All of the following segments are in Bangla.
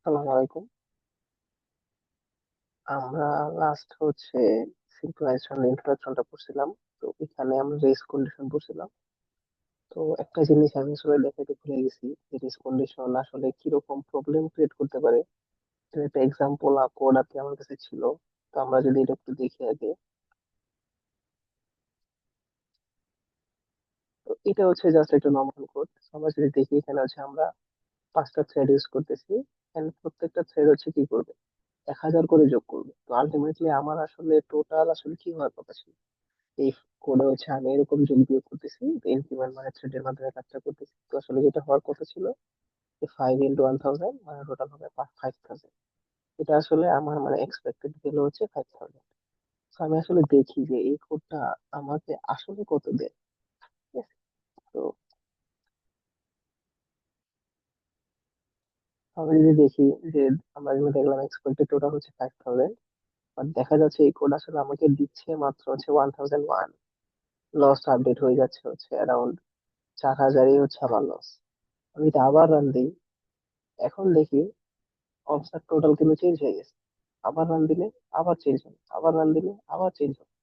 আসসালামু আলাইকুম। আমরা লাস্ট সিম্পলাইজেশন ইন্ট্রোডাকশনটা পড়ছিলাম। তো এখানে আমরা রেস কন্ডিশন পড়ছিলাম। তো একটা জিনিস আমি আসলে দেখাতে ভুলে গেছি যে রেস কন্ডিশন আসলে কিরকম প্রবলেম ক্রিয়েট করতে পারে। তো একটা এক্সাম্পল কোড আর কি আমার কাছে ছিল। তো আমরা যদি এটা একটু দেখি আগে। তো এটা হচ্ছে জাস্ট একটা নর্মাল কোড। আমরা যদি দেখি এখানে আমরা 5টা থ্রেড ইউজ করতেছি। এন্ড প্রত্যেকটা থ্রেড কি করবে, 1000 করে যোগ করবে। তো আলটিমেটলি আমার আসলে টোটাল আসলে কি হওয়ার কথা ছিল, এই কোডে আমি এরকম যোগ বিয়োগ করতেছি, ইনক্রিমেন্ট মানে থ্রেডের মাধ্যমে কাজটা করতেছি। তো আসলে যেটা হওয়ার কথা ছিল যে 5 × 1000 মানে টোটাল হবে 5000। এটা আসলে আমার এক্সপেক্টেড ভ্যালু হচ্ছে 5000। তো আমি আসলে দেখি যে এই কোডটা আমাকে আসলে কত দেয়। ঠিক আছে? তো আমি যদি দেখি যে আমরা যেটা দেখলাম এক্সপেক্টেড টোটাল হচ্ছে 5000, বাট দেখা যাচ্ছে এই কোড আসলে আমাকে দিচ্ছে মাত্র 1001। লস আপডেট হয়ে যাচ্ছে অ্যারাউন্ড 4000ই আমার লস। আমি এটা আবার রান দিই, এখন দেখি অবস্থার টোটাল কিন্তু চেঞ্জ হয়ে গেছে। আবার রান দিলে আবার চেঞ্জ হবে, আবার রান দিলে আবার চেঞ্জ হবে।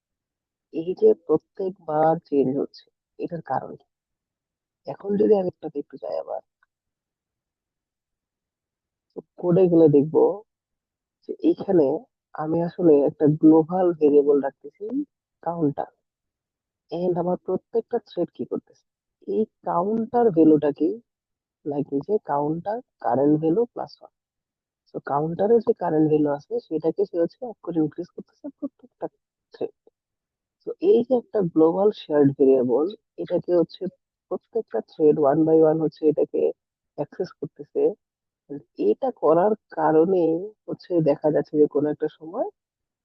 এই যে প্রত্যেকবার চেঞ্জ হচ্ছে, এটার কারণ কি? এখন যদি আমি একটাতে একটু যাই আবার, কোডে গেলে দেখবো যে এইখানে আমি আসলে একটা গ্লোবাল ভেরিয়েবল রাখতেছি, কাউন্টার। এন্ড আমার প্রত্যেকটা থ্রেড কি করতেছে, এই কাউন্টার ভ্যালুটা কি, লাইক এই যে কাউন্টার কারেন্ট ভ্যালু +1। তো কাউন্টারের যে কারেন্ট ভ্যালু আছে সেটাকে সে এক করে ইনক্রিজ করতেছে প্রত্যেকটা থ্রেড। তো এই যে একটা গ্লোবাল শেয়ার্ড ভেরিয়েবল, এটাকে প্রত্যেকটা থ্রেড ওয়ান বাই ওয়ান এটাকে অ্যাক্সেস করতেছে। এটা করার কারণে দেখা যাচ্ছে যে কোনো একটা সময়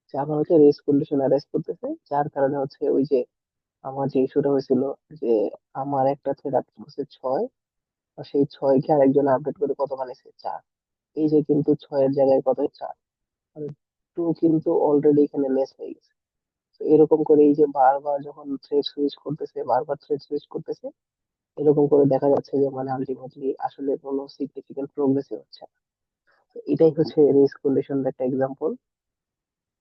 যে আমার রেস কন্ডিশন অ্যারেস্ট করতেছে, যার কারণে ওই যে আমার যে ইস্যুটা হয়েছিল যে আমার একটা থ্রেড আপডেট করছে 6, আর সেই 6কে আরেকজন আপডেট করে কত বানিয়েছে 4। এই যে কিন্তু 6-এর জায়গায় কত 4, মানে 2 কিন্তু অলরেডি এখানে লেস হয়ে গেছে। তো এরকম করে এই যে বারবার যখন থ্রেড সুইচ করতেছে, বারবার থ্রেড সুইচ করতেছে, এরকম করে দেখা যাচ্ছে যে আলটিমেটলি আসলে কোনো সিগনিফিকেন্ট প্রোগ্রেসই হচ্ছে না। তো এটাই রিস্ক কন্ডিশনের একটা এক্সাম্পল।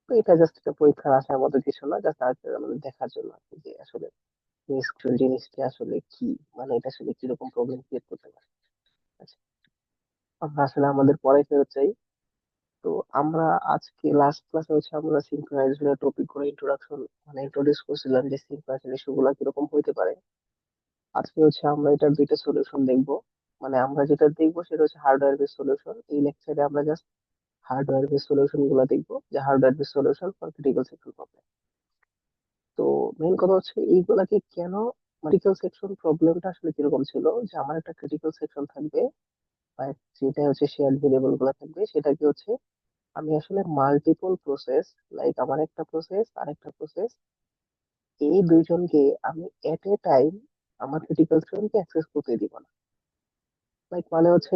তো এটা জাস্ট একটা পরীক্ষার আসার মতো কিছু না, জাস্ট আমাদের দেখার জন্য আর কি যে আসলে রিস্ক জিনিসটা আসলে কি, এটা আসলে কিরকম প্রবলেম ক্রিয়েট করতে পারে। আচ্ছা, আমরা আসলে আমাদের পড়ায় ফেরত চাই। তো আমরা আজকে লাস্ট ক্লাসে আমরা সিনক্রোনাইজেশনের টপিক করে ইন্ট্রোডাকশন ইন্ট্রোডিউস করছিলাম যে সিনক্রোনাইজেশন ইস্যুগুলো কিরকম হইতে পারে। আজকে আমরা এটার দুইটা সলিউশন দেখব। আমরা যেটা দেখবো সেটা হার্ডওয়্যার বেস সলিউশন। এই লেকচারে আমরা জাস্ট হার্ডওয়্যার বেস সলিউশন গুলো দেখবো, যে hardware base solution for critical section problem. তো মেইন কথা এইগুলাকে কেন, ক্রিটিক্যাল সেকশন প্রবলেমটা আসলে কিরকম ছিল, যে আমার একটা ক্রিটিক্যাল সেকশন থাকবে বা যেটা শেয়ার্ড ভেরিয়েবল গুলো থাকবে, সেটাকে আমি আসলে মাল্টিপল প্রসেস, লাইক আমার একটা প্রসেস আর একটা প্রসেস, এই দুইজনকে আমি এট এ টাইম আমার ক্রিটিক্যাল সেকশনকে অ্যাক্সেস করতে দিব না। লাইক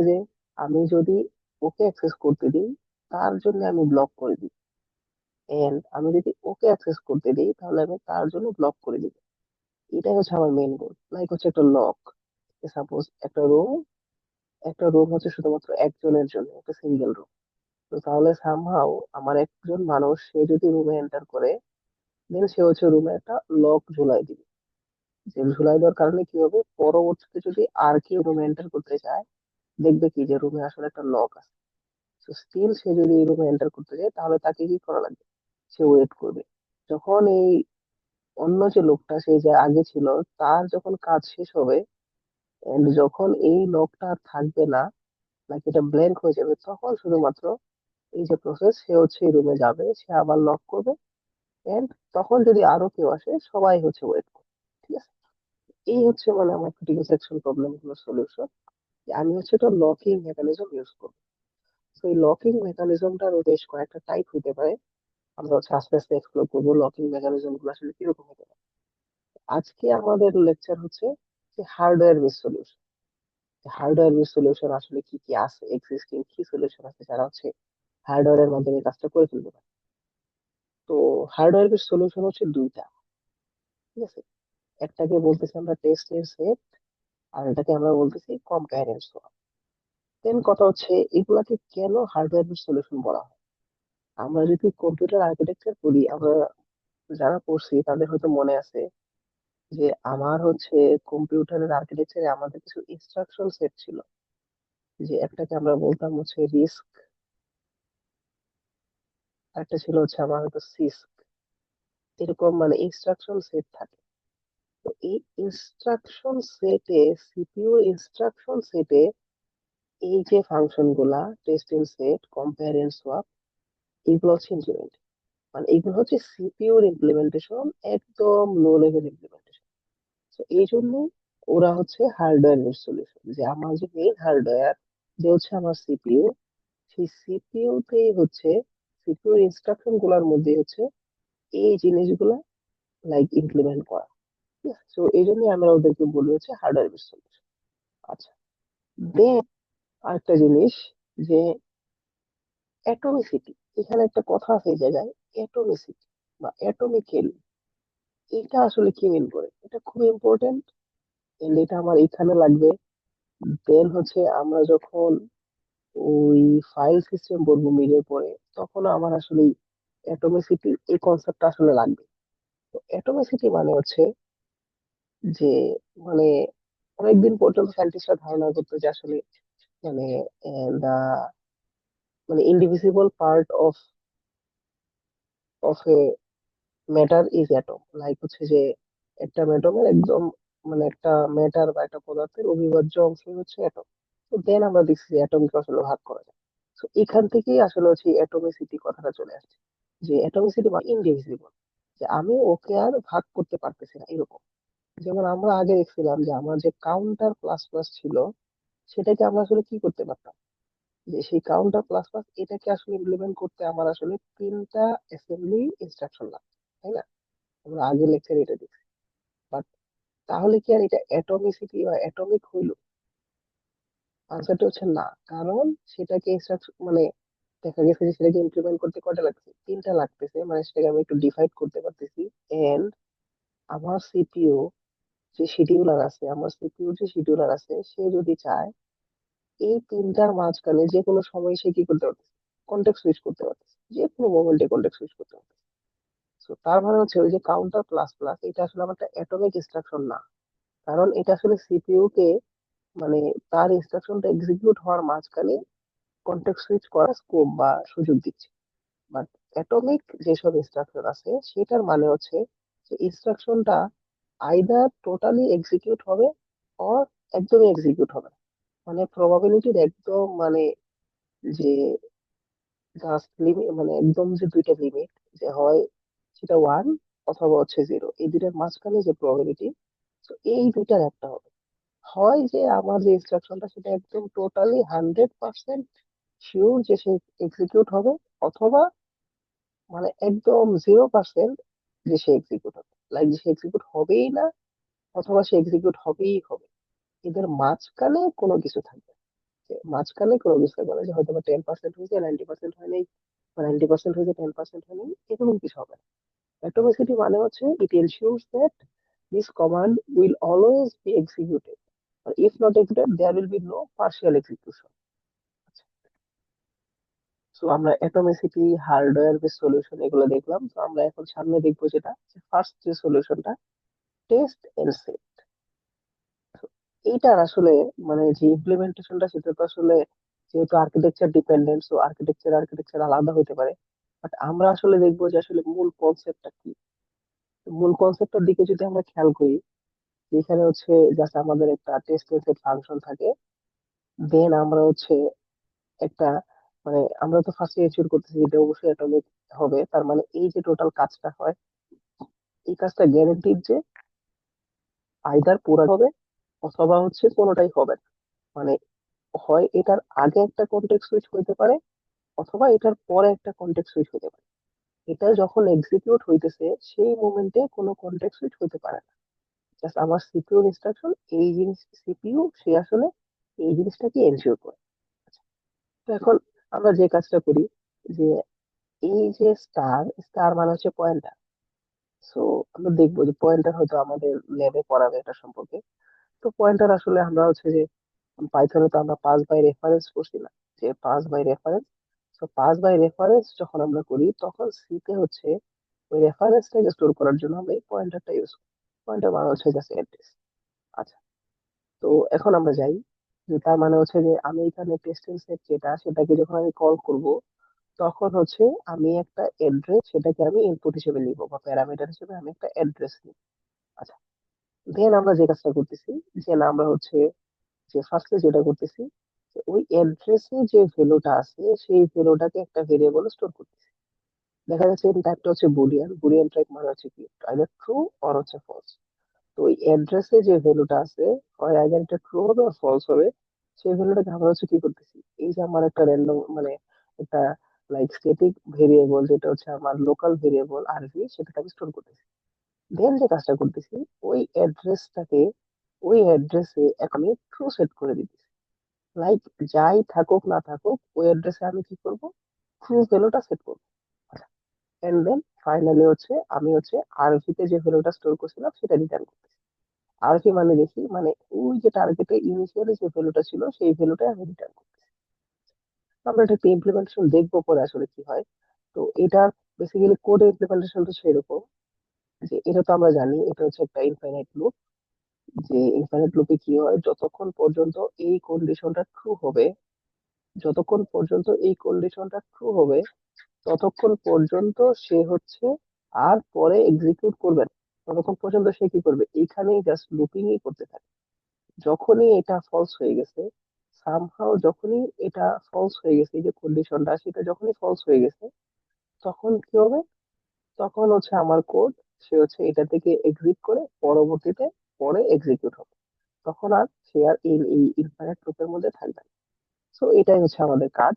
যে আমি যদি ওকে অ্যাক্সেস করতে দিই, তার জন্য আমি ব্লক করে দিই। এন্ড আমি যদি ওকে অ্যাক্সেস করতে দিই, তাহলে আমি তার জন্য ব্লক করে দিব। এটাই আমার মেইন গোল। লাইক একটা লক, সাপোজ একটা রুম শুধুমাত্র একজনের জন্য, একটা সিঙ্গেল রুম। তো তাহলে সামহাও আমার একজন মানুষ সে যদি রুমে এন্টার করে, দেন সে রুমে একটা লক ঝুলাই দিবে। যে ঝুলাই দেওয়ার কারণে কি হবে, পরবর্তীতে যদি আর কেউ রুমে এন্টার করতে চায়, দেখবে কি যে রুমে আসলে একটা লক আছে। তো স্টিল সে যদি এই রুমে এন্টার করতে যায়, তাহলে তাকে কি করা লাগবে, সে ওয়েট করবে। যখন এই অন্য যে লোকটা সে যে আগে ছিল, তার যখন কাজ শেষ হবে, এন্ড যখন এই লকটা আর থাকবে না, নাকি এটা ব্ল্যাঙ্ক হয়ে যাবে, তখন শুধুমাত্র এই যে প্রসেস সে এই রুমে যাবে, সে আবার লক করবে। এন্ড তখন যদি আরো কেউ আসে, সবাই ওয়েট করবে। ঠিক আছে? এই আমার ক্রিটিক্যাল সেকশন প্রবলেম গুলোর সলিউশন। আমি একটা লকিং মেকানিজম ইউজ করবো। তো এই লকিং মেকানিজমটার বেশ কয়েকটা টাইপ হতে পারে। আমরা আস্তে আস্তে এক্সপ্লোর করবো লকিং মেকানিজম গুলো আসলে কিরকম হতে পারে। আজকে আমাদের লেকচার যে hardware base solution. Hardware base solution আসলে কি কি আছে, এক্সিস্টিং কি সলিউশন আছে যারা হার্ডওয়্যারের মাধ্যমে কাজটা করে ফেলতে পারে। তো হার্ডওয়্যার বেস সলিউশন দুইটা। ঠিক আছে? একটাকে বলতেছি আমরা টেস্ট এর সেট, আর এটাকে আমরা বলতেছি কম্পারেন্স। দেন কথা হচ্ছে এগুলাকে কেন হার্ডওয়্যার সলিউশন বলা হয়। আমরা যদি কম্পিউটার আর্কিটেকচার করি, আমরা যারা পড়ছি তাদের হয়তো মনে আছে যে আমার হচ্ছে কম্পিউটারের আর্কিটেকচারে আমাদের কিছু ইনস্ট্রাকশন সেট ছিল, যে একটাকে আমরা বলতাম হচ্ছে রিস্ক, একটা ছিল হচ্ছে আমার হয়তো সিস্ক, এরকম মানে ইনস্ট্রাকশন সেট থাকে। তো এই ইনস্ট্রাকশন সেটে, সিপিইউ ইনস্ট্রাকশন সেটে এই যে ফাংশন গুলা, testing set, compare and swap, এগুলো হচ্ছে ইমপ্লিমেন্ট, মানে এগুলো হচ্ছে সিপিইউর ইমপ্লিমেন্টেশন, একদম লো লেভেল ইমপ্লিমেন্টেশন। তো এই জন্য ওরা হচ্ছে হার্ডওয়্যার সলিউশন, যে আমার যে মেইন হার্ডওয়্যার, যে হচ্ছে আমার সিপিইউ, সেই সিপিইউ তেই হচ্ছে, সিপিইউর ইনস্ট্রাকশন গুলার মধ্যে হচ্ছে এই জিনিসগুলা লাইক ইমপ্লিমেন্ট করা। ঠিক আছে, তো এই জন্য আমরা ওদেরকে বলি হচ্ছে হার্ডওয়্যার বেস সলিউশন। আচ্ছা, দেন আরেকটা জিনিস, যে অ্যাটমিসিটি, এখানে একটা কথা আছে এই জায়গায়, অ্যাটমিসিটি বা অ্যাটমিক্যালি, এটা আসলে কি মিন করে, এটা খুব ইম্পর্টেন্ট, এটা আমার এখানে লাগবে। দেন হচ্ছে আমরা যখন ওই ফাইল সিস্টেম বলবো মিডিয়ার পরে, তখন আমার আসলে অ্যাটমিসিটি এই কনসেপ্টটা আসলে লাগবে। তো অ্যাটমিসিটি মানে হচ্ছে যে, মানে অনেকদিন পর্যন্ত সায়েন্টিস্টরা ধারণা করতো যে আসলে মানে দা মানে indivisible part of a matter is atom, like হচ্ছে যে একটা ম্যাটমের একদম মানে একটা ম্যাটার বা একটা পদার্থের অবিভাজ্য অংশই হচ্ছে অ্যাটম। তো দেন আমরা দেখছি যে অ্যাটমকে আসলে ভাগ করা যায়। তো এখান থেকেই আসলে হচ্ছে অ্যাটমিসিটি কথাটা চলে আসছে, যে অ্যাটমিসিটি বা ইনডিভিজিবল, যে আমি ওকে আর ভাগ করতে পারতেছি না এরকম। যেমন আমরা আগে দেখছিলাম যে আমার যে কাউন্টার প্লাস প্লাস ছিল, সেটাকে আমরা আসলে কি করতে পারতাম, যে সেই কাউন্টার প্লাস প্লাস এটাকে আসলে ইমপ্লিমেন্ট করতে আমার আসলে তিনটা অ্যাসেম্বলি ইনস্ট্রাকশন লাগবে, তাই না? আমরা আগে লেকচারে এটা দেখছি। বাট তাহলে কি আর এটা অ্যাটমিসিটি বা অ্যাটমিক হইলো? আনসারটা হচ্ছে না। কারণ সেটাকে ইনস্ট্রাকশন মানে দেখা গেছে যে সেটাকে ইমপ্লিমেন্ট করতে কয়টা লাগছে, তিনটা লাগতেছে, মানে সেটাকে আমি একটু ডিভাইড করতে পারতেছি। এন্ড আমার সিপিইউ যে শিডিউলার আছে, আমার সিপিইউ যে শিডিউলার আছে, সে যদি চায় এই তিনটার মাঝখানে যে কোনো সময় সে কি করতে পারতেছে, কন্টেক্সট সুইচ করতে পারতেছে, যে কোনো মোমেন্টে কন্টেক্সট সুইচ করতে পারতেছে। তো তার মানে হচ্ছে ওই যে কাউন্টার প্লাস প্লাস, এটা আসলে আমার একটা অ্যাটমিক ইনস্ট্রাকশন না। কারণ এটা আসলে সিপিইউ কে মানে তার ইনস্ট্রাকশনটা এক্সিকিউট হওয়ার মাঝখানে কন্টেক্সট সুইচ করার স্কোপ বা সুযোগ দিচ্ছে। বাট অ্যাটমিক যেসব ইনস্ট্রাকশন আছে, সেটার মানে হচ্ছে যে ইনস্ট্রাকশনটা আইদার টোটালি এক্সিকিউট হবে অর একদমই এক্সিকিউট হবে না। মানে প্রবাবিলিটির একদম মানে যে জাস্ট লিমিট, মানে একদম যে দুইটা লিমিট, যে হয় সেটা ওয়ান অথবা হচ্ছে জিরো, এই দুইটার মাঝখানে যে প্রবাবিলিটি, তো এই দুইটার একটা হবে। হয় যে আমার যে ইনস্ট্রাকশনটা সেটা একদম টোটালি 100% শিওর যে সে এক্সিকিউট হবে, অথবা মানে একদম 0% যে সে এক্সিকিউট হবে, লাইক যে সে এক্সিকিউট হবেই না, অথবা সে এক্সিকিউট হবেই হবে। এদের মাঝখানে কোনো কিছু থাকবে না। যে মাঝখানে কোনো কিছু থাকবে না, যে হয়তো বা 10% হয়েছে, 90% হয়নি, বা 90% হয়েছে, 10% হয়নি, এরকম কিছু হবে না। অ্যাটমিসিটি মানে হচ্ছে it ensures that this command will always be executed, or if not executed there will be no partial execution. So আমরা অ্যাটমিসিটি, হার্ডওয়্যার বেস সলিউশন এগুলো দেখলাম। তো আমরা এখন সামনে দেখবো যেটা ফার্স্ট যে সলিউশনটা, টেস্ট এন্ড সেট। এইটার আসলে মানে যে ইমপ্লিমেন্টেশনটা, সেটা তো আসলে যেহেতু আর্কিটেকচার ডিপেন্ডেন্ট, সো আর্কিটেকচার আলাদা হতে পারে। বাট আমরা আসলে দেখবো যে আসলে মূল কনসেপ্টটা কি। মূল কনসেপ্টের দিকে যদি আমরা খেয়াল করি, যেখানে হচ্ছে জাস্ট আমাদের একটা টেস্ট এন্ড সেট ফাংশন থাকে, দেন আমরা হচ্ছে একটা মানে আমরা তো ফার্স্টে এনশিওর করতেছি এটা অবশ্যই অ্যাটমিক হবে, তার মানে এই যে টোটাল কাজটা হয়, এই কাজটা গ্যারান্টিড যে আইদার পুরা হবে অথবা হচ্ছে কোনোটাই হবে না। মানে হয় এটার আগে একটা কন্টেক্সট সুইচ হইতে পারে, অথবা এটার পরে একটা কন্টেক্সট সুইচ হতে পারে। এটা যখন এক্সিকিউট হইতেছে সেই মোমেন্টে কোনো কন্টেক্সট সুইচ হতে পারে না। জাস্ট আমার সিপিইউ ইনস্ট্রাকশন, এই জিনিস সিপিইউ সে আসলে এই জিনিসটাকে এনশিওর করে। তো এখন আমরা যে কাজটা করি, যে এই যে স্টার, স্টার মানে হচ্ছে পয়েন্টার। সো আমরা দেখবো যে পয়েন্টার হয়তো আমাদের ল্যাবে পড়াবে এটা সম্পর্কে। তো পয়েন্টার আসলে আমরা হচ্ছে যে পাইথনে তো আমরা পাস বাই রেফারেন্স করছি না, যে পাস বাই রেফারেন্স। তো পাস বাই রেফারেন্স যখন আমরা করি তখন সিতে হচ্ছে ওই রেফারেন্সটাকে স্টোর করার জন্য আমরা এই পয়েন্টারটা ইউজ করি। পয়েন্টার মানে হচ্ছে জাস্ট অ্যাড্রেস। আচ্ছা, তো এখন আমরা যাই, যে তার মানে হচ্ছে যে আমি এখানে টেস্টিং সেট যেটা সেটাকে যখন আমি কল করব, তখন হচ্ছে আমি একটা অ্যাড্রেস সেটাকে আমি ইনপুট হিসেবে নিব বা প্যারামিটার হিসেবে আমি একটা অ্যাড্রেস নিব। আচ্ছা, দেন আমরা যে কাজটা করতেছি, যে না আমরা হচ্ছে যে ফার্স্টে যেটা করতেছি, যে ওই অ্যাড্রেসে যে ভ্যালুটা আছে সেই ভ্যালুটাকে একটা ভেরিয়েবলে স্টোর করতেছি। দেখা যাচ্ছে এই টাইপটা হচ্ছে বুলিয়ান। বুলিয়ান টাইপ মানে হচ্ছে কি, আইদার ট্রু অর হচ্ছে ফলস। তো ওই অ্যাড্রেসে যে ভ্যালুটা আছে, হয় আইদার এটা ট্রু হবে আর ফলস হবে। সেই ভ্যালুটাকে আমরা হচ্ছে কি করতেছি, এই যে আমার একটা র্যান্ডম মানে একটা লাইক স্ট্যাটিক ভেরিয়েবল যেটা হচ্ছে আমার লোকাল ভেরিয়েবল আরভি, সেটাকে আমি স্টোর করতেছি। দেন যে কাজটা করতেছি, ওই অ্যাড্রেসটাকে ওই অ্যাড্রেসে আমি ট্রু সেট করে দিতেছি। লাইক যাই থাকুক না থাকুক ওই অ্যাড্রেসে আমি কি করব, ট্রু ভ্যালুটা সেট করবো। এন্ড দেন ফাইনালি হচ্ছে আমি হচ্ছে আরভি তে যে ভ্যালুটা স্টোর করছিলাম সেটা রিটার্ন করতেছি। আরভি মানে দেখি মানে ওই যে টার্গেটে ইনিশিয়ালি যে ভ্যালুটা ছিল সেই ভ্যালুটা আমি রিটার্ন করতেছি। তো আমরা এটা একটা ইমপ্লিমেন্টেশন দেখবো পরে আসলে কি হয়। তো এটার বেসিক্যালি কোড ইমপ্লিমেন্টেশনটা সেরকম, যে এটা তো আমরা জানি এটা হচ্ছে একটা ইনফাইনাইট লুপ। যে ইনফাইনাইট লুপে কি হয়, যতক্ষণ পর্যন্ত এই কন্ডিশনটা ট্রু হবে, যতক্ষণ পর্যন্ত এই কন্ডিশনটা ট্রু হবে ততক্ষণ পর্যন্ত সে হচ্ছে আর পরে এক্সিকিউট করবে না। ততক্ষণ পর্যন্ত সে কি করবে, এইখানেই জাস্ট লুপিংই করতে থাকে। যখনই এটা ফলস হয়ে গেছে, সামহাও যখনই এটা ফলস হয়ে গেছে, এই যে কন্ডিশনটা সেটা যখনই ফলস হয়ে গেছে, তখন কি হবে, তখন হচ্ছে আমার কোড সে হচ্ছে এটা থেকে এক্সিট করে পরবর্তীতে পরে এক্সিকিউট হবে। তখন আর সে আর এই ইনফাইনাইট লুপের মধ্যে থাকবে না। সো এটাই হচ্ছে আমাদের কাজ।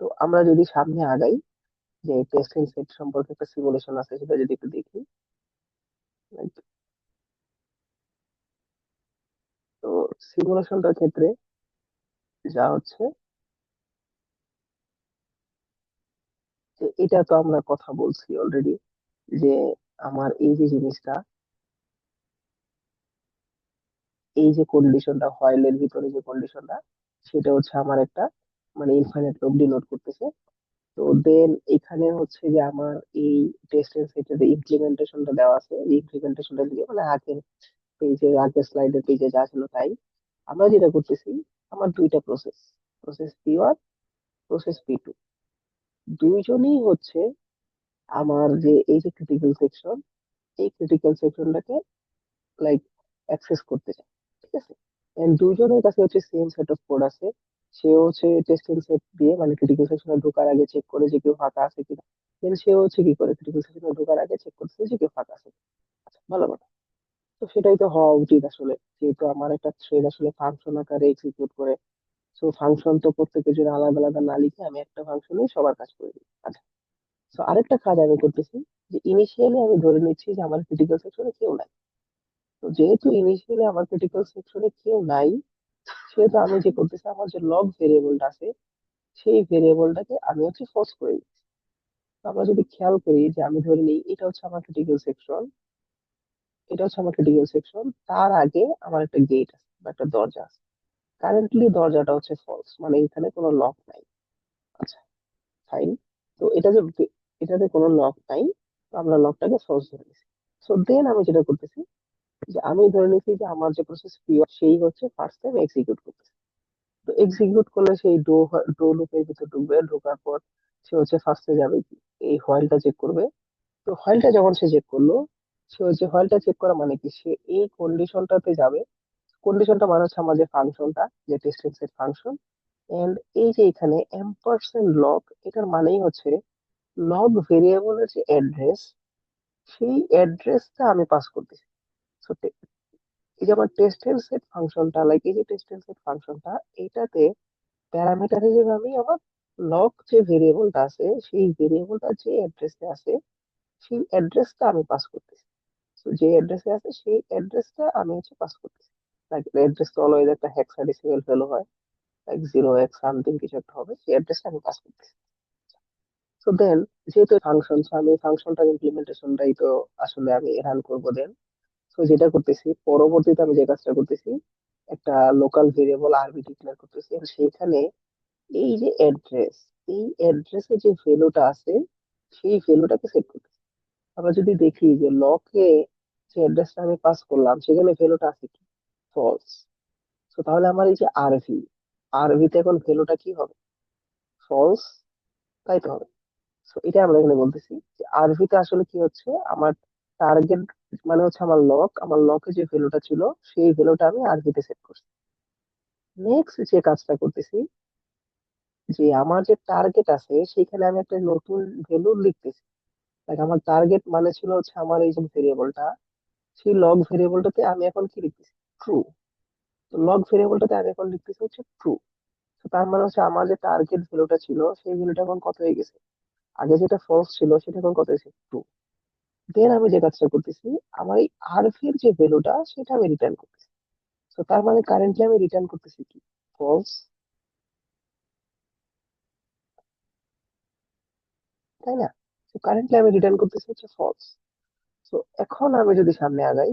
তো আমরা যদি সামনে আগাই, যে টেস্টিং সেট সম্পর্কে একটা সিমুলেশন আছে সেটা যদি একটু দেখি। Like, তো সিমুলেশনটার ক্ষেত্রে যা হচ্ছে, যে এটা তো আমরা কথা বলছি অলরেডি, যে আমার এই যে জিনিসটা, এই যে কন্ডিশনটা হোয়াইলের ভিতরে যে কন্ডিশনটা, সেটা হচ্ছে আমার একটা মানে ইনফাইনাইট লুপ ডিনোট করতেছে। তো দেন এখানে হচ্ছে যে আমার এই টেস্টিং সেটের যে ইমপ্লিমেন্টেশনটা দেওয়া আছে, এই ইমপ্লিমেন্টেশনটা দিয়ে মানে আগের পেজে আগের স্লাইডের পেজে যা ছিল তাই আমরা যেটা করতেছি, আমার দুইটা process, process P 1, process P 2, দুইজনই হচ্ছে আমার যে এই যে ক্রিটিক্যাল সেকশন, এই ক্রিটিক্যাল সেকশনটাকে লাইক অ্যাক্সেস করতে চায়। ঠিক আছে, এন্ড দুইজনের কাছে হচ্ছে সেম সেট অফ কোড আছে। সে হচ্ছে টেস্টিং সেট দিয়ে মানে ক্রিটিক্যাল সেকশনে ঢোকার আগে চেক করে যে কেউ ফাঁকা আছে কিনা। দেন সে হচ্ছে কি করে, ক্রিটিক্যাল সেকশনে ঢোকার আগে চেক করছে যে কেউ ফাঁকা আছে কিনা। আচ্ছা, ভালো কথা। তো সেটাই তো হওয়া উচিত আসলে, যেহেতু আমার একটা থ্রেড আসলে ফাংশন আকারে এক্সিকিউট করে। তো ফাংশন তো প্রত্যেকের জন্য আলাদা আলাদা না লিখে আমি একটা ফাংশনেই সবার কাজ করে দিই। আচ্ছা, তো আরেকটা কাজ আমি করতেছি, যে ইনিশিয়ালি আমি ধরে নিচ্ছি যে আমার ক্রিটিক্যাল সেকশনে কেউ নাই। তো যেহেতু ইনিশিয়ালি আমার ক্রিটিক্যাল সেকশনে কেউ নাই, সেহেতু আমি যে করতেছি, আমার যে লগ ভেরিয়েবলটা আছে সেই ভেরিয়েবলটাকে আমি হচ্ছে ফলস করে দিচ্ছি। তো আমরা যদি খেয়াল করি, যে আমি ধরে নিই এটা হচ্ছে আমার ক্রিটিক্যাল সেকশন, এটা হচ্ছে আমার ক্রিটিক্যাল সেকশন, তার আগে আমার একটা গেট আছে বা একটা দরজা আছে। কারেন্টলি দরজাটা হচ্ছে ফলস, মানে এখানে কোনো লক নাই। আচ্ছা, ফাইন। তো এটাতে কোনো লক নাই, তো আমরা লকটাকে ফলস ধরে নিচ্ছি। সো দেন আমি যেটা করতেছি, যে আমি ধরে নিচ্ছি যে আমার যে প্রসেস পি1 সেই হচ্ছে ফার্স্ট টাইম এক্সিকিউট করতেছে। তো এক্সিকিউট করলে সেই ডো লুপের ভিতর ঢুকবে, ঢোকার পর সে হচ্ছে ফার্স্টে যাবে কি, এই হোয়াইলটা চেক করবে। তো হোয়াইলটা যখন সে চেক করলো, সে হচ্ছে হোয়াইলটা চেক করা মানে কি, সে এই কন্ডিশনটাতে যাবে। কন্ডিশনটা মানে হচ্ছে আমার যে ফাংশনটা, যে টেস্টিং সেট ফাংশন। এন্ড এই যে এখানে এম্পারসেন্ট লগ, এটার মানেই হচ্ছে লগ ভেরিয়েবলের যে অ্যাড্রেস, সেই অ্যাড্রেসটা আমি পাস করতেছি। So, এই যে আমার টেস্টের সেট ফাংশনটা, লাইক এই যে টেস্টের সেট ফাংশনটা, এটাতে প্যারামিটার হিসেবে আমি আমার লগ যে ভেরিয়েবলটা আছে সেই ভেরিয়েবলটা যে অ্যাড্রেসে আছে সেই অ্যাড্রেসটা আমি পাস করতেছি। তো যে অ্যাড্রেসে আছে সেই অ্যাড্রেসটা আমি হচ্ছে পাস করতেছি। লাইক অ্যাড্রেস তো অলওয়েজ একটা হেক্সাডেসিমাল ভ্যালু হয়, লাইক 0x সামথিং কিছু একটা হবে, সেই অ্যাড্রেসটা আমি পাস করতেছি। তো দেন যেহেতু ফাংশন, আমি ফাংশনটার ইমপ্লিমেন্টেশনটাই তো আসলে আমি রান করবো দেন। তো যেটা করতেছি পরবর্তীতে, আমি যে কাজটা করতেছি, একটা লোকাল ভেরিয়েবল আরবি ডিক্লেয়ার করতেছি, আর সেখানে এই যে অ্যাড্রেস, এই অ্যাড্রেসে যে ভ্যালুটা আছে সেই ভ্যালুটাকে সেট করতেছি। আমরা যদি দেখি যে লকে যে অ্যাড্রেসটা আমি পাস করলাম সেখানে ভ্যালুটা আছে কি, ফলস। তো তাহলে আমার এই যে আরভি, আরভিতে এখন ভ্যালুটা কি হবে, ফলস, তাই তো হবে। তো এটা আমরা এখানে বলতেছি যে আরভিতে আসলে কি হচ্ছে, আমার টার্গেট মানে হচ্ছে আমার লক, আমার লকে যে ভ্যালুটা ছিল সেই ভ্যালুটা আমি আরভিতে সেট করছি। নেক্সট যে কাজটা করতেছি, যে আমার যে টার্গেট আছে সেখানে আমি একটা নতুন ভ্যালু লিখতেছি। লাইক আমার টার্গেট মানে ছিল হচ্ছে আমার এই যে ভেরিয়েবলটা, সেই লগ ভেরিয়েবলটাতে আমি এখন কি লিখতেছি, ট্রু। তো লগ ভেরিয়েবলটাতে আমি এখন লিখতেছি হচ্ছে ট্রু। তো তার মানে হচ্ছে আমার যে টার্গেট ভ্যালুটা ছিল সেই ভ্যালুটা এখন কত হয়ে গেছে, আগে যেটা ফলস ছিল সেটা এখন কত হয়েছে, ট্রু। দেন আমি যে কাজটা করতেছি, আমার এই আরভি এর যে ভ্যালুটা সেটা আমি রিটার্ন করতেছি। তো তার মানে কারেন্টলি আমি রিটার্ন করতেছি কি, ফলস, তাই না? তো কারেন্টলি আমি রিটার্ন করতেছি হচ্ছে ফলস। তো এখন আমি যদি সামনে আগাই,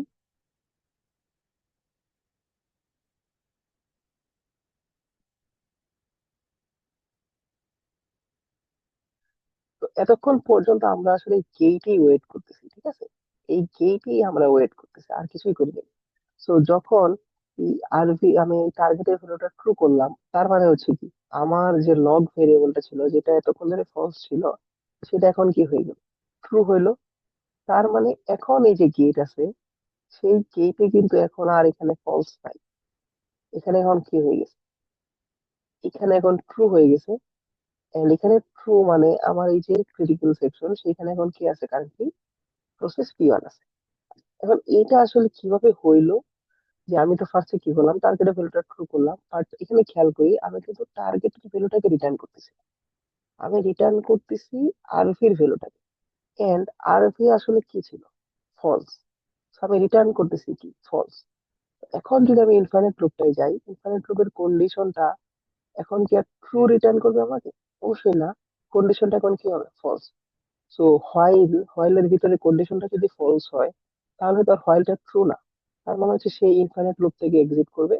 তো এতক্ষণ পর্যন্ত আমরা আসলে গেটেই ওয়েট করতেছি, ঠিক আছে? এই গেটেই আমরা ওয়েট করতেছি, আর কিছুই করি না। সো যখন এই আরভি আমি টার্গেটের ভ্যালুটা ট্রু করলাম, তার মানে হচ্ছে কি, আমার যে লগ ভেরিয়েবলটা ছিল যেটা এতক্ষণ ধরে ফলস ছিল, সেটা এখন কি হয়ে গেল, ট্রু হইলো। তার মানে এখন এই যে গেট আছে, সেই গেটে কিন্তু এখন আর এখানে ফলস নাই, এখানে এখন কি হয়ে গেছে, এখানে এখন ট্রু হয়ে গেছে। এন্ড এখানে ট্রু মানে আমার এই যে ক্রিটিক্যাল সেকশন সেখানে এখন কি আছে, কারেন্টলি প্রসেস P1 আছে। এখন এটা আসলে কিভাবে হইলো, যে আমি তো ফার্স্টে কি করলাম, টার্গেটের ভ্যালুটা ট্রু করলাম, বাট এখানে খেয়াল করি আমি কিন্তু টার্গেটের ভ্যালুটাকে রিটার্ন করতেছি না। আমি রিটার্ন করতেছি আরভি এর ভ্যালুটাকে। এন্ড আরভি আসলে কি ছিল, ফলস। আমি রিটার্ন করতেছি কি, ফলস। এখন যদি আমি ইনফাইনাইট লুপটায় যাই, ইনফাইনাইট লুপের কন্ডিশনটা এখন কি আর ট্রু রিটার্ন করবে আমাকে, অবশ্যই না। কন্ডিশনটা এখন কি হবে, ফলস। সো হোয়াইলের ভিতরে কন্ডিশনটা যদি ফলস হয়, তাহলে তার হোয়াইলটা ট্রু না। তার মানে হচ্ছে সে ইনফাইনাইট লুপ থেকে এক্সিট করবে,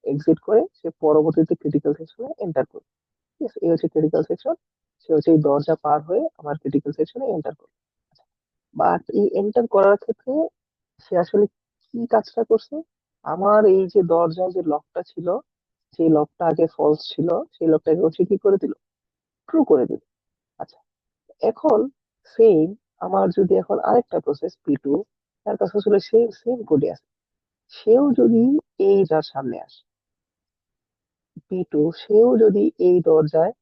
এক্সিট করে সে পরবর্তীতে ক্রিটিক্যাল সেকশনে এন্টার করবে। ঠিক আছে, এই হচ্ছে ক্রিটিক্যাল সেকশন। সে হচ্ছে এই দরজা পার হয়ে আমার ক্রিটিক্যাল সেকশনে এন্টার করবে। বাট এই এন্টার করার ক্ষেত্রে সে আসলে কি কাজটা করছে, আমার এই যে দরজার যে লকটা ছিল, সেই লকটা আগে ফলস ছিল, সেই লকটাকে হচ্ছে কি করে দিল, ট্রু করে দিল। আচ্ছা, এখন সেম, আমার যদি এখন আরেকটা প্রসেস P2, তার কাছে আসলে সেম সেম কোডে আছে, সেও যদি এই যার সামনে আসে, P2 সেও যদি এই দরজায়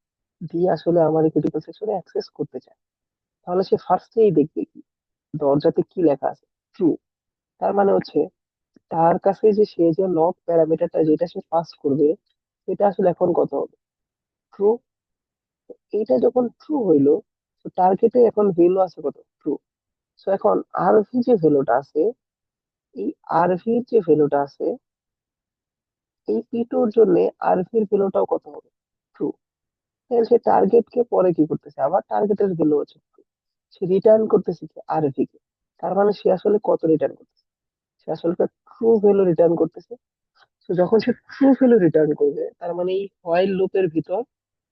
দিয়ে আসলে আমার এই ক্রিটিক্যাল সেকশনে অ্যাক্সেস করতে চায়, তাহলে সে ফার্স্টেই দেখবে কি, দরজাতে কি লেখা আছে, ট্রু। তার মানে হচ্ছে তার কাছে যে সে যে লক প্যারামিটারটা যেটা সে পাস করবে, সেটা আসলে এখন কত হবে, ট্রু। এইটা যখন ট্রু হইলো, তো টার্গেটে এখন ভ্যালু আছে কত, ট্রু। সো এখন আরভি যে ভ্যালুটা আছে, এই আরভির যে ভ্যালুটা আছে, এই P2 জন্য আরভির ভ্যালুটাও কত হবে, ট্রু। সে টার্গেট কে পরে কি করতেছে, আবার টার্গেটের ভ্যালু হচ্ছে true। সে রিটার্ন করতেছে কি, আরভি কে। তার মানে সে আসলে কত রিটার্ন করতেছে, সে আসলে ট্রু ভ্যালু রিটার্ন করতেছে। তো যখন সে ট্রু ভ্যালু রিটার্ন করবে, তার মানে এই হোয়াইল লুপের ভিতর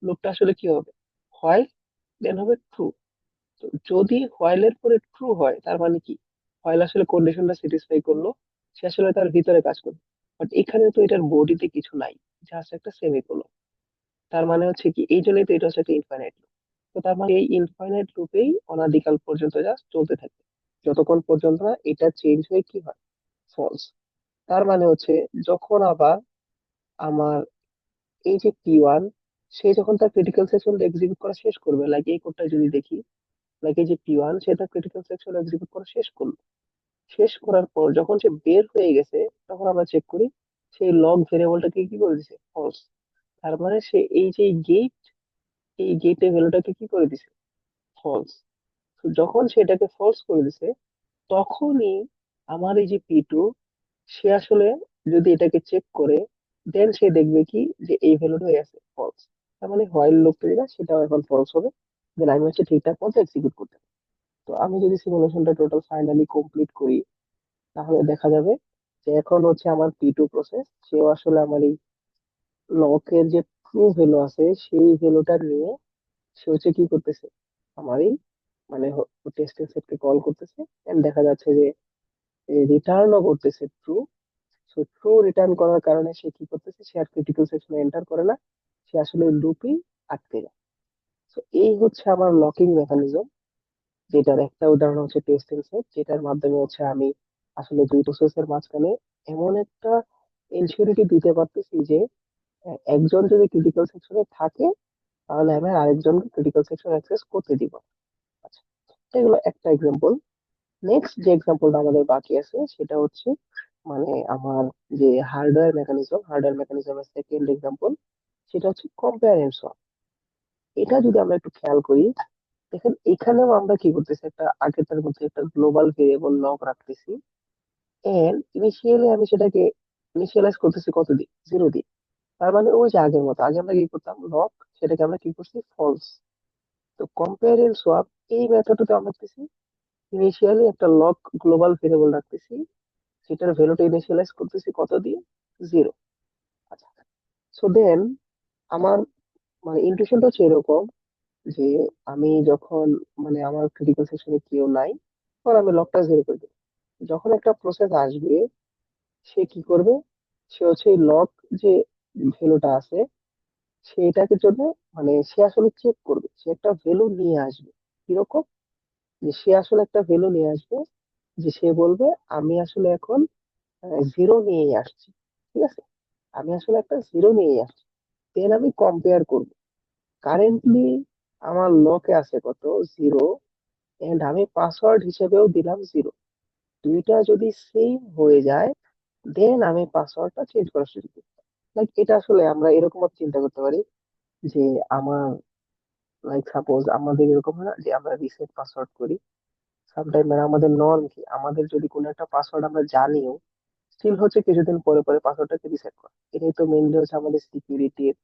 লুপটা আসলে কি হবে, হোয়াইল, দেন হবে ট্রু। তো যদি হোয়াইলের পরে ট্রু হয়, তার মানে কি, হোয়াইল আসলে কন্ডিশনটা স্যাটিসফাই করলো, সে আসলে তার ভিতরে কাজ করবে। বাট এখানে তো এটার বডিতে কিছু নাই, জাস্ট একটা সেমিকোলন। তার মানে হচ্ছে কি, এই জন্যই তো এটা হচ্ছে একটা ইনফাইনাইট লুপ। তো তার মানে এই ইনফাইনাইট লুপেই অনাদিকাল পর্যন্ত জাস্ট চলতে থাকবে, যতক্ষণ পর্যন্ত না এটা চেঞ্জ হয়ে কি হয়, ফলস। তার মানে হচ্ছে যখন আবার আমার এই যে P1, সে যখন তার ক্রিটিক্যাল সেকশন এক্সিকিউট করা শেষ করবে, লাইক এই কোডটা যদি দেখি, লাইক এই যে P1 সে তার ক্রিটিক্যাল সেকশন এক্সিকিউট করা শেষ করলো, শেষ করার পর যখন সে বের হয়ে গেছে, তখন আমরা চেক করি সেই লগ ভেরিয়েবলটাকে কি করে দিছে, ফলস। তার মানে সে এই যে গেট, এই গেটে ভ্যালুটাকে কি করে দিছে, ফলস। যখন সেটাকে ফলস করে দিছে, তখনই আমার এই যে P2, সে আসলে যদি এটাকে চেক করে, দেন সে দেখবে কি, যে এই ভ্যালুটাই আছে, ফলস। তার মানে হোয়াইল লুপটা যেটা সেটাও এখন ফলস হবে। দেন আমি হচ্ছে ঠিকঠাক মতো এক্সিকিউট করতে পারবো। তো আমি যদি সিমুলেশনটা টোটাল ফাইনালি কমপ্লিট করি, তাহলে দেখা যাবে যে এখন হচ্ছে আমার P2 প্রসেস, সেও আসলে আমার এই লকের যে ট্রু ভ্যালু আছে সেই ভ্যালুটা নিয়ে সে হচ্ছে কি করতেছে, আমার এই মানে টেস্টিং সেটকে কল করতেছে, এন্ড দেখা যাচ্ছে যে রিটার্নও করতেছে ট্রু। সো ট্রু রিটার্ন করার কারণে সে কি করতেছে, সে আর ক্রিটিক্যাল সেকশনে এন্টার করে না, সে আসলে লুপই আটকে যায়। তো এই হচ্ছে আমার লকিং মেকানিজম, যেটার একটা উদাহরণ হচ্ছে টেস্টিং সেট, যেটার মাধ্যমে হচ্ছে আমি আসলে দুই প্রসেসের মাঝখানে এমন একটা ইনসিউরিটি দিতে পারতেছি যে একজন যদি ক্রিটিক্যাল সেকশনে থাকে তাহলে আমি আর আরেকজনকে ক্রিটিক্যাল সেকশন অ্যাক্সেস করতে দিব না। আচ্ছা, এগুলো একটা এক্সাম্পল। নেক্সট যে এক্সাম্পলটা আমাদের বাকি আছে সেটা হচ্ছে মানে আমার যে হার্ডওয়্যার মেকানিজমের সেকেন্ড এক্সাম্পল, সেটা হচ্ছে কম্পেয়ার এন্ড সোয়াপ। এটা যদি আমরা একটু খেয়াল করি, দেখেন এখানেও আমরা কি করতেছি, একটা আগেরটার মধ্যে একটা গ্লোবাল ভেরিয়েবল লগ রাখতেছি, এন্ড ইনিশিয়ালি আমি সেটাকে ইনিশিয়ালাইজ করতেছি কত দিয়ে, 0 দিয়ে। তার মানে ওই যে আগের মতো, আগে আমরা কি করতাম, লগ, সেটাকে আমরা কি করছি, ফলস। তো কম্পেয়ার এন্ড সোয়াপ এই মেথডটাতে আমরা করতেছি ইনিশিয়ালি একটা লগ গ্লোবাল ভেরিয়েবল রাখতেছি, সেটার ভ্যালুটা ইনিশিয়ালাইজ করতেছি কত দিয়ে, 0। আচ্ছা, সো দেন আমার মানে ইন্টুইশনটা হচ্ছে এরকম যে আমি যখন মানে আমার ক্রিটিক্যাল সেকশনে কেউ নাই, তখন আমি লকটা 0 করে দিই। যখন একটা প্রসেস আসবে, সে কি করবে, সে হচ্ছে লক যে ভ্যালুটা আছে সেটাকে জন্য মানে সে আসলে চেক করবে, সে একটা ভ্যালু নিয়ে আসবে। কিরকম, যে সে আসলে একটা ভ্যালু নিয়ে আসবে, যে সে বলবে আমি আসলে এখন 0 নিয়ে আসছি। ঠিক আছে, আমি আসলে একটা 0 নিয়ে আসছি। দেন আমি কম্পেয়ার করব, কারেন্টলি আমার লকে আছে কত, 0, এন্ড আমি পাসওয়ার্ড হিসেবেও দিলাম 0। দুইটা যদি সেম হয়ে যায়, দেন আমি পাসওয়ার্ডটা চেঞ্জ করা শুরু করি। লাইক এটা আসলে আমরা এরকম চিন্তা করতে পারি যে আমার লাইক সাপোজ আমাদের এরকম হয় না যে আমরা রিসেট পাসওয়ার্ড করি সামটাইম, মানে আমাদের নর্ম কি, আমাদের যদি কোনো একটা পাসওয়ার্ড আমরা জানিও, স্টিল হচ্ছে কিছুদিন পরে পরে পাসওয়ার্ডটাকে রিসেট করা। এটাই তো মেইনলি হচ্ছে আমাদের সিকিউরিটির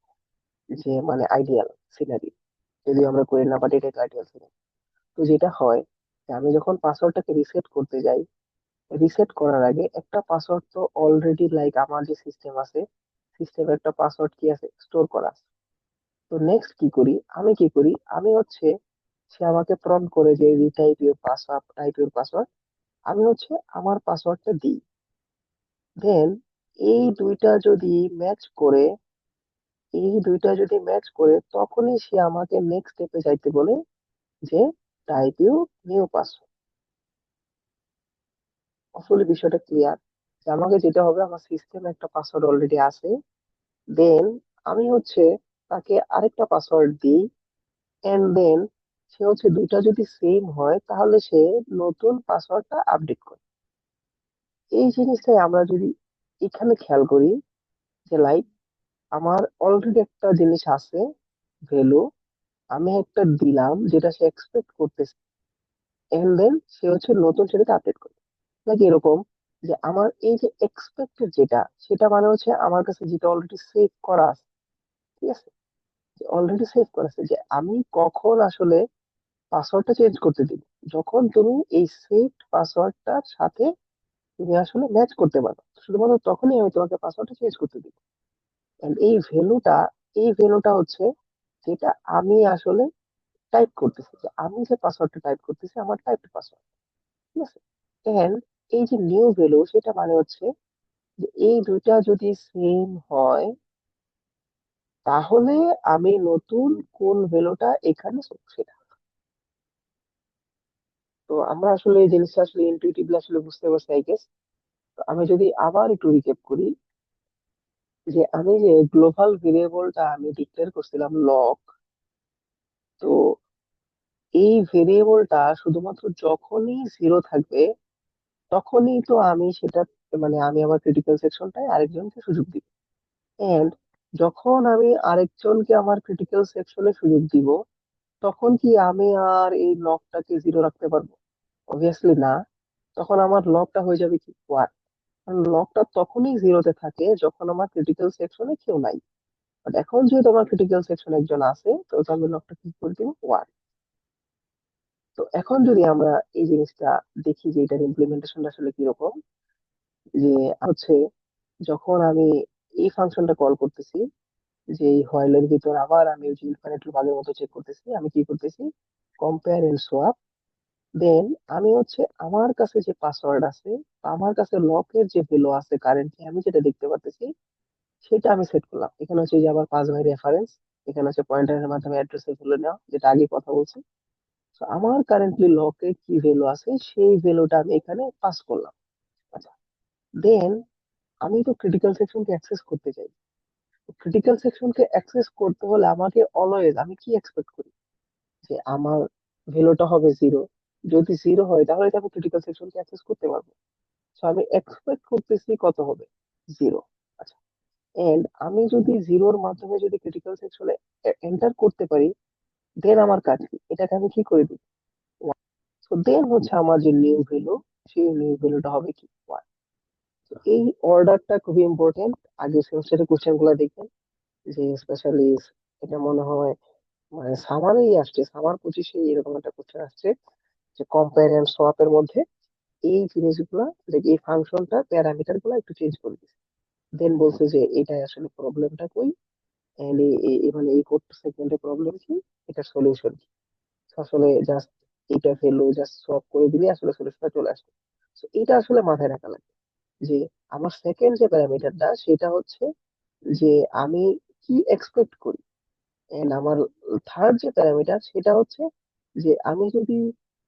যে মানে আইডিয়াল সিনারি। যদি আমরা করি না, বাট এটাই তো আইডিয়াল সিনারি। তো যেটা হয় যে আমি যখন পাসওয়ার্ডটাকে রিসেট করতে যাই, রিসেট করার আগে একটা পাসওয়ার্ড তো অলরেডি লাইক আমার যে সিস্টেম আছে, সিস্টেমে একটা পাসওয়ার্ড কি আছে, স্টোর করা আছে। তো নেক্সট কি করি, আমি হচ্ছে সে আমাকে প্রম্পট করে যে retype your password, type your password, আমি হচ্ছে আমার পাসওয়ার্ডটা দিই। দেন এই দুইটা যদি ম্যাচ করে, তখনই সে আমাকে নেক্সট স্টেপে যাইতে বলে যে টাইপ ইউর নিউ পাসওয়ার্ড। আসলে বিষয়টা ক্লিয়ার, যে আমাকে যেটা হবে, আমার সিস্টেমে একটা পাসওয়ার্ড অলরেডি আছে, দেন আমি হচ্ছে তাকে আরেকটা পাসওয়ার্ড দিই, এন্ড দেন সে হচ্ছে দুইটা যদি সেম হয় তাহলে সে নতুন পাসওয়ার্ডটা আপডেট করে। এই জিনিসটাই আমরা যদি এখানে খেয়াল করি, যে লাইক আমার অলরেডি একটা জিনিস আছে, ভ্যালু, আমি একটা দিলাম যেটা সে এক্সপেক্ট করতেছে, এন্ড দেন সে হচ্ছে নতুন সেটাকে আপডেট করে। নাকি এরকম, যে আমার এই যে এক্সপেক্টেড যেটা, সেটা মানে হচ্ছে আমার কাছে যেটা অলরেডি সেভ করা আছে। ঠিক আছে, অলরেডি সেভ করা আছে, যে আমি কখন আসলে পাসওয়ার্ডটা চেঞ্জ করতে দিব, যখন তুমি এই সেভ পাসওয়ার্ডটার সাথে তুমি আসলে ম্যাচ করতে পারো, শুধুমাত্র তখনই আমি তোমাকে পাসওয়ার্ডটা চেঞ্জ করতে দিব। And এই ভ্যালুটা হচ্ছে যেটা আমি আসলে টাইপ করতেছি, যে আমি যে পাসওয়ার্ডটা টাইপ করতেছি আমার টাইপ পাসওয়ার্ড। ঠিক আছে, এন্ড এই যে নিউ ভ্যালু, সেটা মানে হচ্ছে যে এই দুইটা যদি সেম হয় তাহলে আমি নতুন কোন ভ্যালুটা এখানে সেটা। তো আমরা আসলে এই জিনিসটা আসলে ইনটুইটিভলি আসলে বুঝতে পারছি আই গেস। আমি যদি আবার একটু রিক্যাপ করি, যে আমি যে গ্লোবাল ভেরিয়েবলটা আমি ডিক্লেয়ার করছিলাম লগ, তো এই ভেরিয়েবলটা শুধুমাত্র যখনই 0 থাকবে তখনই তো আমি সেটা মানে আমি আমার ক্রিটিক্যাল সেকশনটায় আরেকজনকে সুযোগ দিব। এন্ড যখন আমি আরেকজনকে আমার ক্রিটিক্যাল সেকশনে সুযোগ দিব, তখন কি আমি আর এই লকটাকে 0 রাখতে পারবো? অবভিয়াসলি না। তখন আমার লকটা হয়ে যাবে কি, 1। কারণ লকটা তখনই 0-তে থাকে যখন আমার ক্রিটিক্যাল সেকশনে কেউ নাই। বাট এখন যেহেতু আমার ক্রিটিক্যাল সেকশন একজন আছে, তো আমি লকটা কি করে দিব, 1। তো এখন যদি আমরা এই জিনিসটা দেখি যে এটার ইমপ্লিমেন্টেশন আসলে কিরকম, যে হচ্ছে যখন আমি এই ফাংশনটা কল করতেছি, যে এই হোয়াইলের ভিতর আবার আমি ওই যে ইনফিনিট লুপ আগের মতো চেক করতেছি, আমি কি করতেছি, কম্পেয়ার এন্ড সোয়াপ। দেন আমি হচ্ছে আমার কাছে যে পাসওয়ার্ড আছে বা আমার কাছে লকের যে ভ্যালু আছে কারেন্টলি আমি যেটা দেখতে পারতেছি, সেটা আমি সেট করলাম। এখানে হচ্ছে যে আবার 5 বাই রেফারেন্স, এখানে হচ্ছে পয়েন্টারের মাধ্যমে অ্যাড্রেসের ভ্যালু নেওয়া, যেটা আগে কথা বলছি। তো আমার কারেন্টলি লকে কি ভ্যালু আছে সেই ভ্যালুটা আমি এখানে পাস করলাম। আচ্ছা, দেন আমি তো ক্রিটিক্যাল সেকশনকে অ্যাক্সেস করতে চাই। ক্রিটিক্যাল সেকশনকে অ্যাক্সেস করতে হলে আমাকে অলওয়েজ আমি কি এক্সপেক্ট করি, যে আমার ভ্যালুটা হবে 0। যদি 0 হয় তাহলে তো আমি ক্রিটিক্যাল সেকশনকে অ্যাক্সেস করতে পারবো। তো আমি এক্সপেক্ট করতেছি কত হবে, 0। আচ্ছা, এন্ড আমি যদি 0-র মাধ্যমে যদি ক্রিটিক্যাল সেকশনে এন্টার করতে পারি, দেন আমার কাজ কি, এটাকে আমি কি করে দিই, 1। তো দেন হচ্ছে আমার যে নিউ ভ্যালু, সেই নিউ ভ্যালুটা হবে কি, 1। তো এই অর্ডারটা খুবই ইম্পর্টেন্ট। আগে সেমিস্টারের কোশ্চেন গুলো দেখবেন, যে স্পেশালি এটা মনে হয় মানে সামারেই আসছে, সামার 25-এ এরকম একটা কোশ্চেন আসছে, যে কম্পেয়ার এন্ড সোয়াপ এর মধ্যে এই জিনিসগুলা, যে এই ফাংশনটা প্যারামিটার গুলা একটু চেঞ্জ করে দিচ্ছে। দেন বলছে যে এটাই আসলে প্রবলেমটা কই, এন্ড মানে এই কোড সেগমেন্টের প্রবলেম কি, এটা সলিউশন কি। So আসলে জাস্ট এটা ভ্যালু জাস্ট সোয়াপ করে দিলে আসলে সলিউশনটা চলে আসবে। তো এটা আসলে মাথায় রাখা লাগে, যে আমার সেকেন্ড যে প্যারামিটারটা সেটা হচ্ছে যে আমি কি এক্সপেক্ট করি। এন্ড আমার থার্ড যে প্যারামিটার সেটা হচ্ছে যে আমি যদি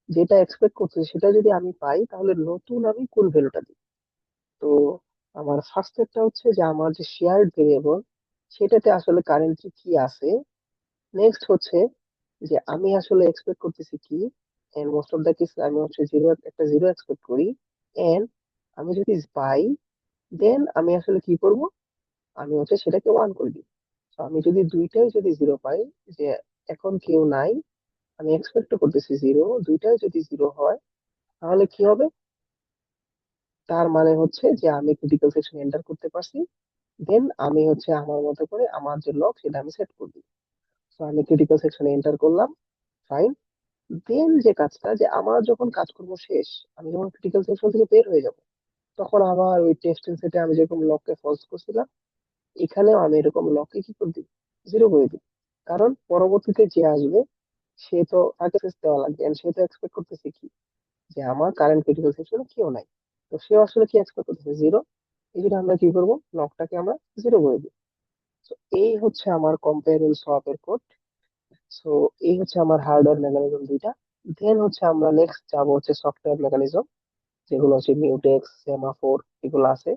যেটা এক্সপেক্ট করছি সেটা যদি আমি পাই, তাহলে নতুন আমি কোন ভ্যালুটা দিই। তো আমার ফার্স্ট একটা হচ্ছে যে আমার যে শেয়ার্ড ভেরিয়েবল, সেটাতে আসলে কারেন্টলি কি আছে। নেক্সট হচ্ছে যে আমি আসলে এক্সপেক্ট করতেছি কি, and most of the case আমি হচ্ছে একটা জিরো এক্সপেক্ট করি। এন্ড আমি যদি পাই, দেন আমি আসলে কি করব, আমি হচ্ছে সেটাকে 1 করে দিই। তো আমি যদি দুইটাই যদি 0 পাই, যে এখন কেউ নাই, আমি এক্সপেক্ট করতেছি 0, দুইটাই যদি 0 হয়, তাহলে কি হবে, তার মানে হচ্ছে যে আমি ক্রিটিক্যাল সেকশন এন্টার করতে পারছি। দেন আমি হচ্ছে আমার মতো করে আমার যে লক সেটা আমি সেট করে দিই। তো আমি ক্রিটিক্যাল সেকশনে এন্টার করলাম, ফাইন। দেন যে কাজটা, যে আমার যখন কাজকর্ম শেষ, আমি যখন ক্রিটিক্যাল সেকশন থেকে বের হয়ে যাব, তখন আবার ওই টেস্টিং সেটে আমি যেরকম লককে ফলস করছিলাম, এখানেও আমি এরকম লককে কি করে দিই, 0 করে দিই। কারণ পরবর্তীতে যে আসবে, সে তো তাকে access দেওয়া লাগবে, and সে তো এক্সপেক্ট করতেছে কি, যে আমার কারেন্ট ক্রিটিক্যাল সেকশনে কেউ নাই। তো সে আসলে কি এক্সপেক্ট করতেছে, 0। এই জন্য আমরা কি করবো, লকটাকে আমরা 0 করে দিই। তো এই হচ্ছে আমার কম্পেয়ার এন্ড সোয়াপ এর কোড। সো এই হচ্ছে আমার হার্ডওয়্যার মেকানিজম দুইটা। দেন হচ্ছে আমরা নেক্সট যাব হচ্ছে সফটওয়্যার মেকানিজম, যেগুলো হচ্ছে মিউটেক্স, সেমাফোর, এগুলো আছে।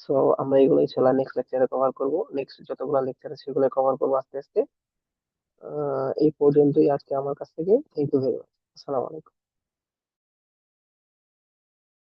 সো আমরা এগুলো ইনশাল্লাহ নেক্সট লেকচারে কভার করব, নেক্সট যতগুলো লেকচার আছে সেগুলো কভার করবো আস্তে আস্তে। এই পর্যন্তই আজকে আমার কাছ থেকে, থ্যাংক ইউ ভেরি মাচ। আসসালামু আলাইকুম।